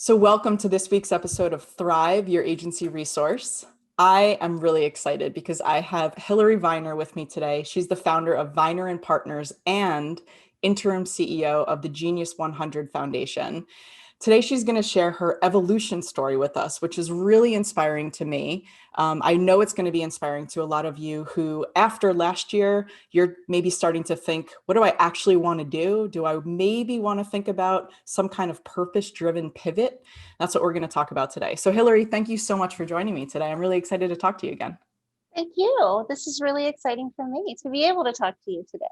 So welcome to this week's episode of Thrive, your agency resource. I am really excited because I have Hilarie Viener with me today. She's the founder of Viener and Partners and interim CEO of the Genius 100 Foundation. Today, she's going to share her evolution story with us, which is really inspiring to me. I know it's going to be inspiring to a lot of you who, after last year, you're maybe starting to think, what do I actually want to do? Do I maybe want to think about some kind of purpose-driven pivot? That's what we're going to talk about today. So, Hilarie, thank you so much for joining me today. I'm really excited to talk to you again. Thank you. This is really exciting for me to be able to talk to you today.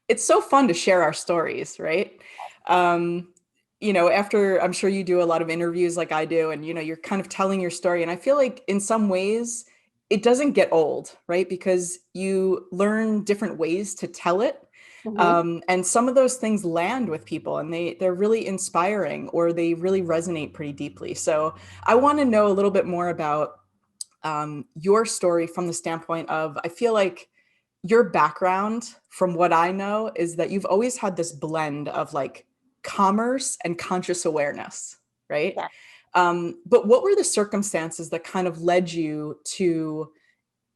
It's so fun to share our stories, right? Um, after I'm sure you do a lot of interviews like I do, and you're kind of telling your story. And I feel like in some ways it doesn't get old, right? Because you learn different ways to tell it. hmm And some of those things land with people and they're really inspiring or they really resonate pretty deeply. So I want to know a little bit more about your story from the standpoint of, I feel like your background, from what I know, is that you've always had this blend of like commerce and conscious awareness, right? Yeah. But what were the circumstances that kind of led you to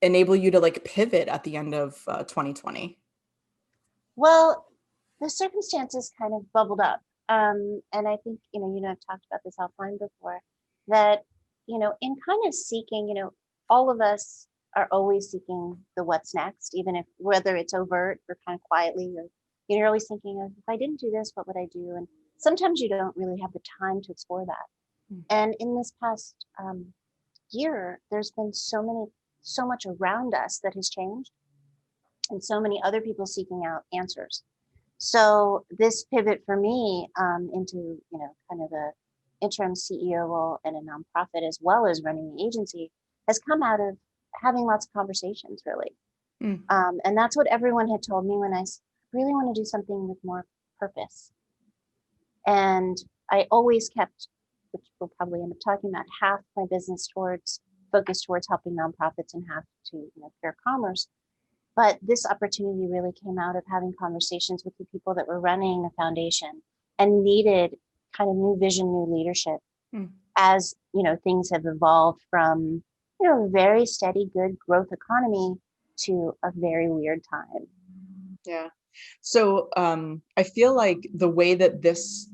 enable you to like pivot at the end of 2020? Well, the circumstances kind of bubbled up. And I think, I've talked about this offline before, that, in kind of seeking, all of us are always seeking the what's next, even if whether it's overt or kind of quietly, or you're always thinking of, if I didn't do this, what would I do? And sometimes you don't really have the time to explore that. And in this past year, there's been so much around us that has changed, and so many other people seeking out answers. So this pivot for me into, kind of a interim CEO role in a nonprofit, as well as running the agency, has come out of having lots of conversations, really. Mm. And that's what everyone had told me when I really want to do something with more purpose. And I always kept, which we'll probably end up talking about, half my business focused towards helping nonprofits and half to pure commerce. But this opportunity really came out of having conversations with the people that were running the foundation and needed kind of new vision, new leadership, Mm. as things have evolved from a very steady, good growth economy to a very weird time. Yeah. So I feel like the way that this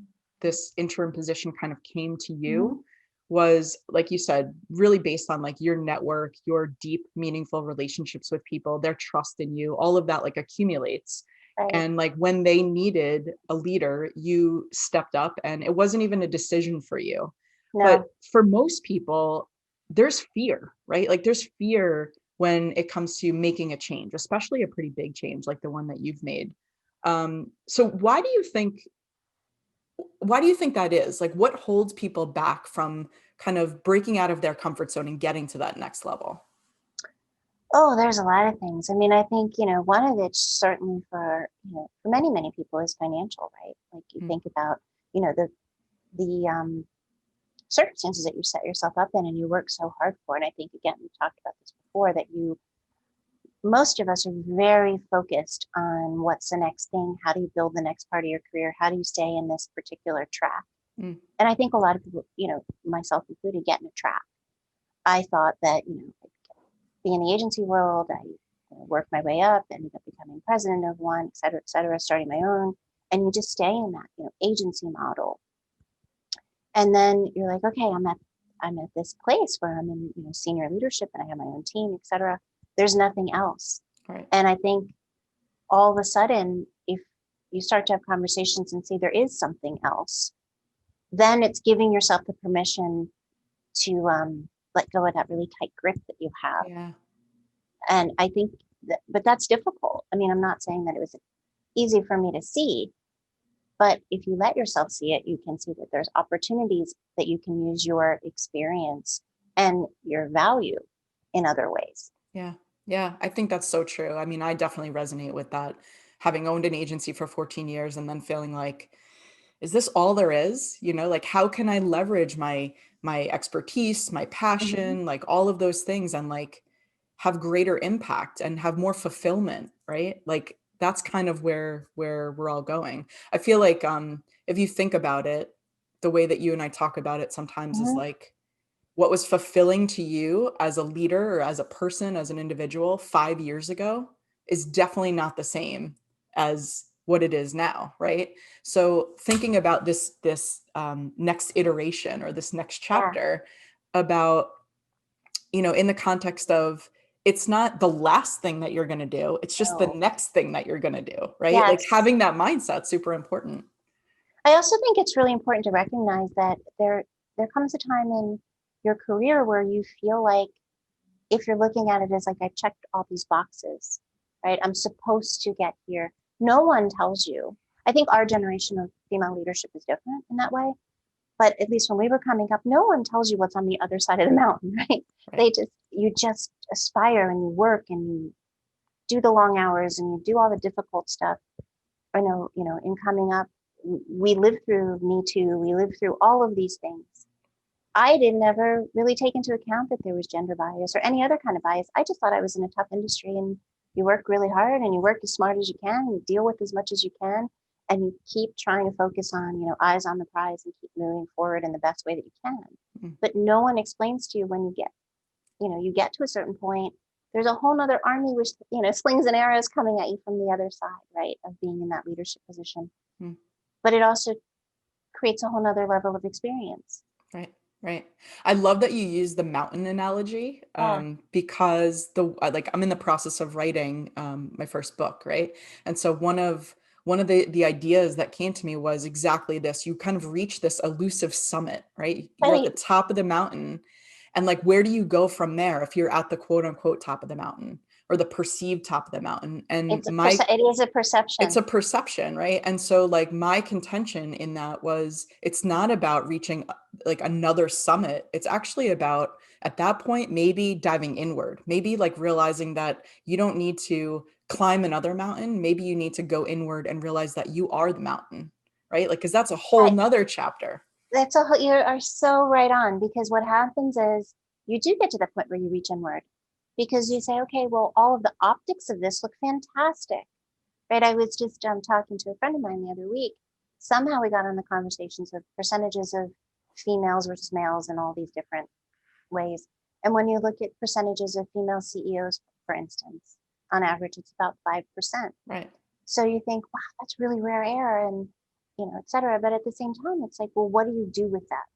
interim position kind of came to Mhm. you was, like you said, really based on like your network, your deep, meaningful relationships with people, their trust in you, all of that like accumulates. Right. And like when they needed a leader, you stepped up and it wasn't even a decision for you. But No. for most people, there's fear, right? Like there's fear when it comes to making a change, especially a pretty big change like the one that you've made. So why do you think that is? Like what holds people back from kind of breaking out of their comfort zone and getting to that next level? Oh, there's a lot of things. I mean, I think, one of it certainly for many, many people is financial, right? Like you Mm. think about, the circumstances that you set yourself up in and you work so hard for. And I think, again, we talked about this before, that most of us are very focused on what's the next thing. How do you build the next part of your career? How do you stay in this particular track? Mm. And I think a lot of people, myself included, get in a trap. I thought that, be in the agency world, I worked my way up, ended up becoming president of one, et cetera, starting my own. And you just stay in that, agency model. And then you're like, okay, I'm at this place where I'm in, senior leadership and I have my own team, et cetera. There's nothing else. Right. And I think all of a sudden, if you start to have conversations and see there is something else, then it's giving yourself the permission to let go of that really tight grip that you have. Yeah. And I think but that's difficult. I mean, I'm not saying that it was easy for me to see, but if you let yourself see it, you can see that there's opportunities that you can use your experience and your value in other ways. Yeah. Yeah. I think that's so true. I mean, I definitely resonate with that. Having owned an agency for 14 years and then feeling like, is this all there is? Like how can I leverage my expertise, my Mm-hmm. passion, like all of those things and like have greater impact and have more fulfillment, right? Like that's kind of where we're all going. I feel like if you think about it, the way that you and I talk about it sometimes is Mhm. like, what was fulfilling to you as a leader or as a person, as an individual 5 years ago is definitely not the same as what it is now, right? So thinking about this next iteration or this next Yeah. chapter about, in the context of, it's not the last thing that you're going to do, it's just the No. next thing that you're going to do, right? Like Yes. having that mindset super important. I also think it's really important to recognize that there comes a time in your career where you feel like, if you're looking at it as like, I checked all these boxes, right? I'm supposed to get here. No one tells you. I think our generation of female leadership is different in that way. But at least when we were coming up, no one tells you what's on the other side of the mountain, right? Right. You just aspire and you work and you do the long hours and you do all the difficult stuff. In coming up, we lived through Me Too, we lived through all of these things. I didn't ever really take into account that there was gender bias or any other kind of bias. I just thought I was in a tough industry and you work really hard and you work as smart as you can and you deal with as much as you can and you keep trying to focus on, eyes on the prize and keep moving forward in the best way that you can. Mm. But no one explains to you when you get to a certain point, there's a whole nother army with, slings and arrows coming at you from the other side, right, of being in that leadership position. Mm. But it also creates a whole nother level of experience. Right, right. I love that you use the mountain analogy, Yeah, because I'm in the process of writing my first book, right? And so one of the ideas that came to me was exactly this. You kind of reach this elusive summit, right? You're at the right. top of the mountain, and like, where do you go from there if you're at the quote unquote top of the mountain or the perceived top of the mountain? And It is a it's perception. a perception, right? And so like my contention in that was, it's not about reaching like another summit. It's actually about, at that point, maybe diving inward, maybe like realizing that you don't need to climb another mountain. Maybe you need to go inward and realize that you are the mountain, right? Like, because that's a whole Right. nother chapter. You are so right on, because what happens is you do get to the point where you reach inward because you say, okay, well, all of the optics of this look fantastic, right? I was just talking to a friend of mine the other week. Somehow we got on the conversations of percentages of females versus males and all these different ways. And when you look at percentages of female CEOs, for instance, on average, it's about 5%. Right. So you think, wow, that's really rare air and, et cetera. But at the same time, it's like, well, what do you do with that?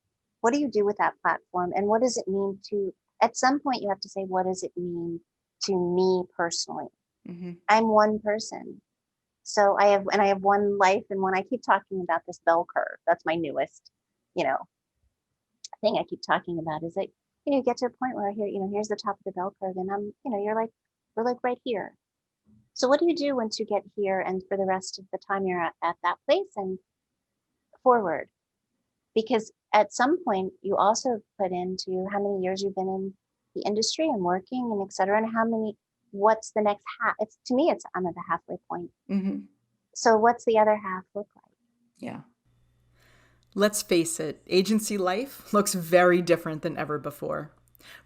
What do you do with that platform? And what does it mean at some point, you have to say, what does it mean to me personally? Mm-hmm. I'm one person. So I have one life. And when I keep talking about this bell curve, that's my newest, you know, thing I keep talking about is that, you get to a point where here's the top of the bell curve and we're like right here. So what do you do once you get here and for the rest of the time you're at that place and forward? Because at some point you also put into how many years you've been in the industry and working and et cetera, and what's the next half? It's to me, I'm at the halfway point. Mm-hmm. So what's the other half look like? Yeah. Let's face it, agency life looks very different than ever before.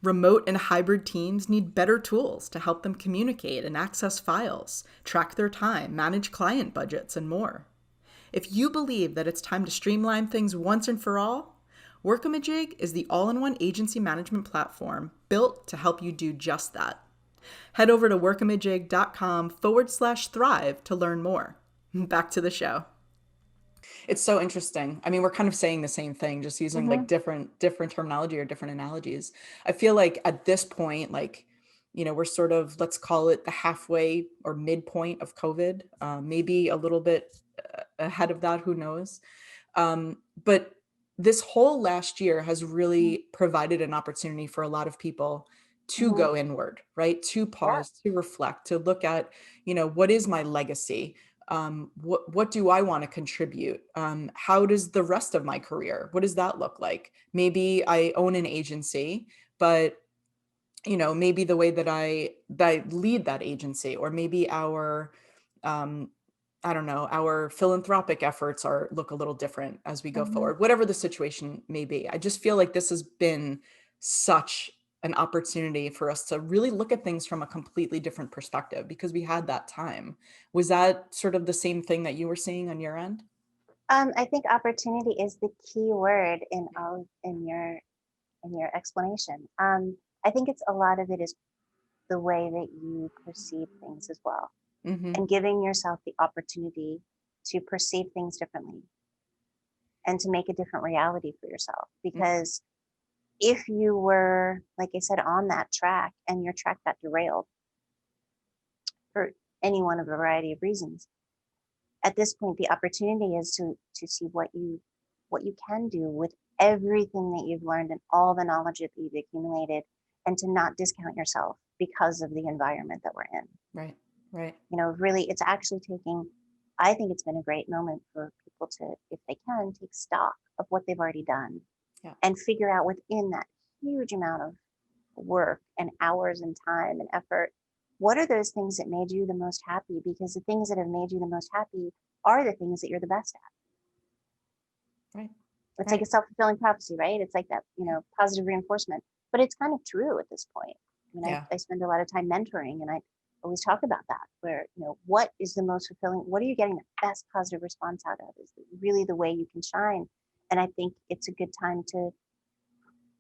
Remote and hybrid teams need better tools to help them communicate and access files, track their time, manage client budgets, and more. If you believe that it's time to streamline things once and for all, Workimajig is the all-in-one agency management platform built to help you do just that. Head over to workimajig.com/thrive to learn more. Back to the show. It's so interesting. I mean, we're kind of saying the same thing, just using Mm-hmm. like different terminology or different analogies. I feel like at this point, like, we're sort of, let's call it the halfway or midpoint of COVID, maybe a little bit ahead of that, who knows? But this whole last year has really provided an opportunity for a lot of people to Mm-hmm. go inward, right? To Yeah. pause, to reflect, to look at, what is my legacy? What do I want to contribute? How does the rest of my career, what does that look like? Maybe I own an agency, but maybe the way that I lead that agency, or maybe our um, I don't know, our philanthropic efforts look a little different as we go Mm-hmm. forward, whatever the situation may be. I just feel like this has been such an opportunity for us to really look at things from a completely different perspective because we had that time. Was that sort of the same thing that you were seeing on your end? I think opportunity is the key word in all in your explanation. I think it's a lot of it is the way that you perceive things as well, Mm-hmm. and giving yourself the opportunity to perceive things differently and to make a different reality for yourself. Because if you were, like I said, on that track and your track got derailed for any one of a variety of reasons, at this point the opportunity is to see what you can do with everything that you've learned and all the knowledge that you've accumulated, and to not discount yourself because of the environment that we're in. Right. Right. You know, really, it's actually taking, I think it's been a great moment for people to, if they can, take stock of what they've already done Yeah. and figure out within that huge amount of work and hours and time and effort, what are those things that made you the most happy? Because the things that have made you the most happy are the things that you're the best at. Right. It's like Right. a self-fulfilling prophecy, right? It's like that, you know, positive reinforcement. But it's kind of true at this point. I mean, Yeah. I spend a lot of time mentoring, and I always talk about that, where, you know, what is the most fulfilling? What are you getting the best positive response out of? Is really the way you can shine. And I think it's a good time to,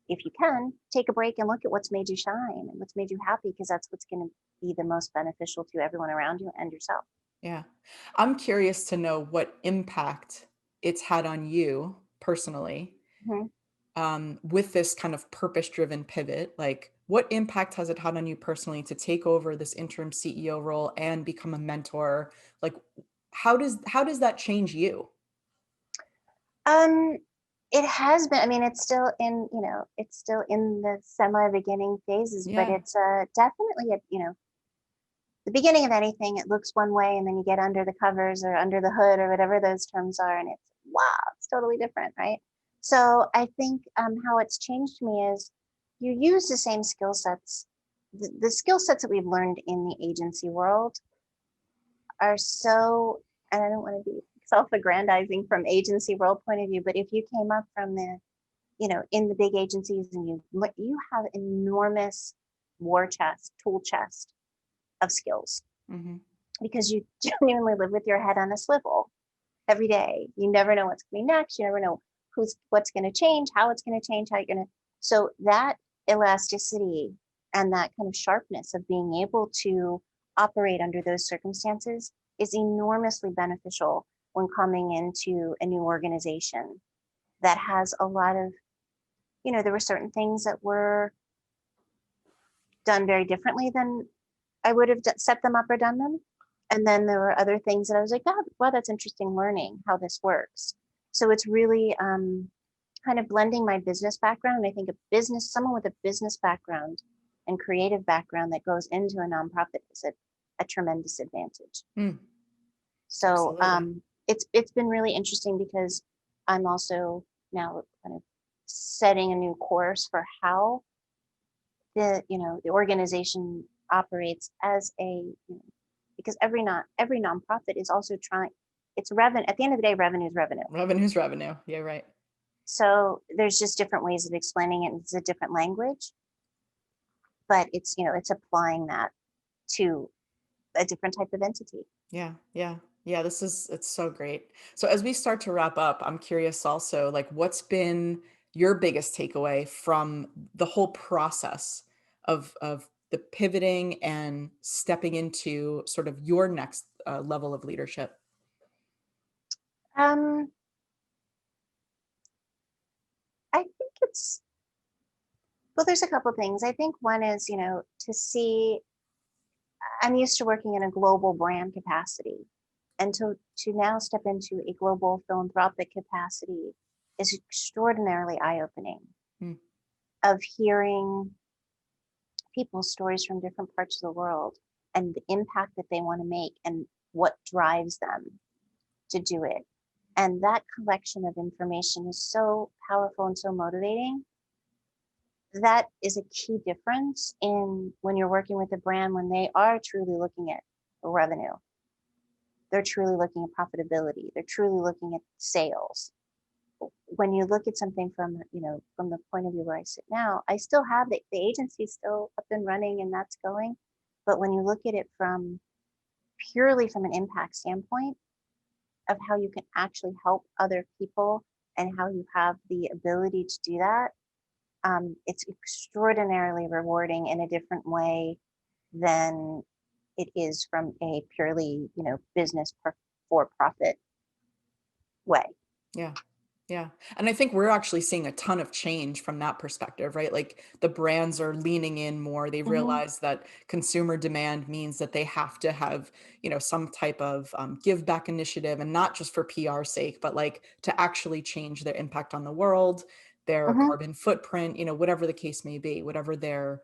if you can, take a break and look at what's made you shine and what's made you happy, because that's what's going to be the most beneficial to everyone around you and yourself. Yeah. I'm curious to know what impact it's had on you personally, Mhm. with this kind of purpose-driven pivot. Like, what impact has it had on you personally to take over this interim CEO role and become a mentor? Like, how does that change you? Um, it has been. I mean, it's still in, you know, it's still in the semi-beginning phases, but Yeah. it's definitely a, you know, the beginning of anything. It looks one way, and then you get under the covers or under the hood or whatever those terms are, and it's wow, it's totally different, right? So I think how it's changed me is you use the same skill sets. The skill sets that we've learned in the agency world are so, and I don't want to be self-aggrandizing from agency world point of view, but if you came up from the, you know, in the big agencies, and you have enormous war chest, tool chest of skills, Hmm. because you genuinely live with your head on a swivel every day. You never know what's coming next. You never know what's going to change, how it's going to change, how you're going to. So that elasticity and that kind of sharpness of being able to operate under those circumstances is enormously beneficial when coming into a new organization that has a lot of, you know, there were certain things that were done very differently than I would have set them up or done them. And then there were other things that I was like, oh, wow, that's interesting learning how this works. So it's really kind of blending my business background. And I think someone with a business background and creative background that goes into a nonprofit is a tremendous advantage. Mm, So absolutely. it's been really interesting, because I'm also now kind of setting a new course for how the, you know, the organization operates as a, you know, because every nonprofit is also trying, it's revenue at the end of the day, revenue is revenue. Revenue's revenue. Yeah, right. So there's just different ways of explaining it. It's a different language, but it's, you know, it's applying that to a different type of entity. Yeah, yeah. Yeah, it's so great. So as we start to wrap up, I'm curious also, like, what's been your biggest takeaway from the whole process of the pivoting and stepping into sort of your next level of leadership? um I think it's, well, there's a couple things. I think one is, you know, to see, I'm used to working in a global brand capacity, and to now step into a global philanthropic capacity is extraordinarily eye-opening, Mm, of hearing people's stories from different parts of the world and the impact that they want to make and what drives them to do it. And that collection of information is so powerful and so motivating. That is a key difference in when you're working with a brand, when they are truly looking at revenue, they're truly looking at profitability, they're truly looking at sales. When you look at something from, you know, from the point of view where I sit now, I still have the agency still up and running, and that's going. But when you look at it from purely from an impact standpoint, of how you can actually help other people and how you have the ability to do that, it's extraordinarily rewarding in a different way than it is from a purely, business for profit way. Yeah. Yeah. And I think we're actually seeing a ton of change from that perspective, right? Like the brands are leaning in more. They Hmm. realize that consumer demand means that they have to have, some type of give back initiative, and not just for PR sake, but like to actually change their impact on the world, their Hmm. carbon footprint, whatever the case may be, whatever their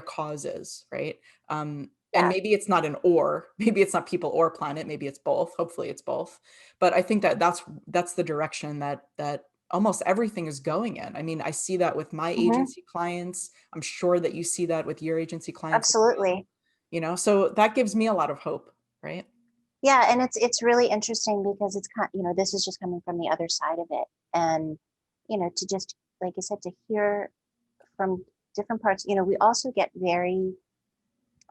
cause is, right? And Yeah. maybe it's not an or, maybe it's not people or planet, maybe it's both. Hopefully it's both. But I think that that's the direction that almost everything is going in. I mean, I see that with my Hmm. agency clients. I'm sure that you see that with your agency clients as well, Absolutely. so that gives me a lot of hope, right? Yeah, and it's really interesting because it's kind, this is just coming from the other side of it, and to just, like I said, to hear from different parts. We also get very,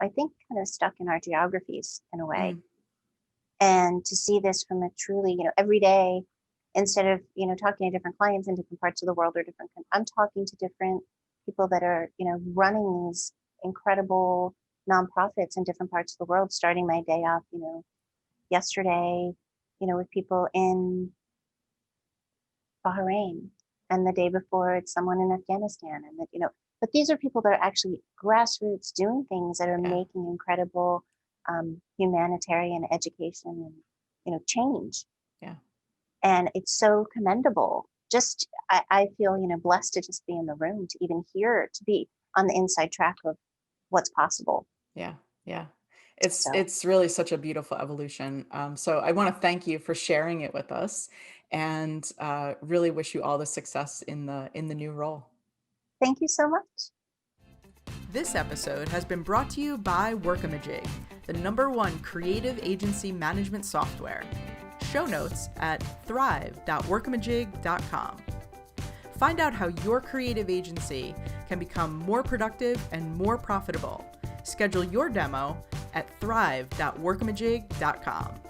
I think, kind of stuck in our geographies in a way, Mm, and to see this from a truly, every day, instead of talking to different clients in different parts of the world or different, I'm talking to different people that are running these incredible nonprofits in different parts of the world, starting my day off, yesterday, with people in Bahrain, and the day before it's someone in Afghanistan, and that, but these are people that are actually grassroots doing things that are yeah, making incredible humanitarian education and change, yeah. and it's so commendable. Just I feel blessed to just be in the room, to even hear, to be on the inside track of what's possible. Yeah, yeah. It's So it's really such a beautiful evolution. So I want to thank you for sharing it with us, and really wish you all the success in the new role. thank you so much. This episode has been brought to you by Workimajig, the #1 creative agency management software. Show notes at thrive.workimajig.com. Find out how your creative agency can become more productive and more profitable. Schedule your demo at thrive.workimajig.com.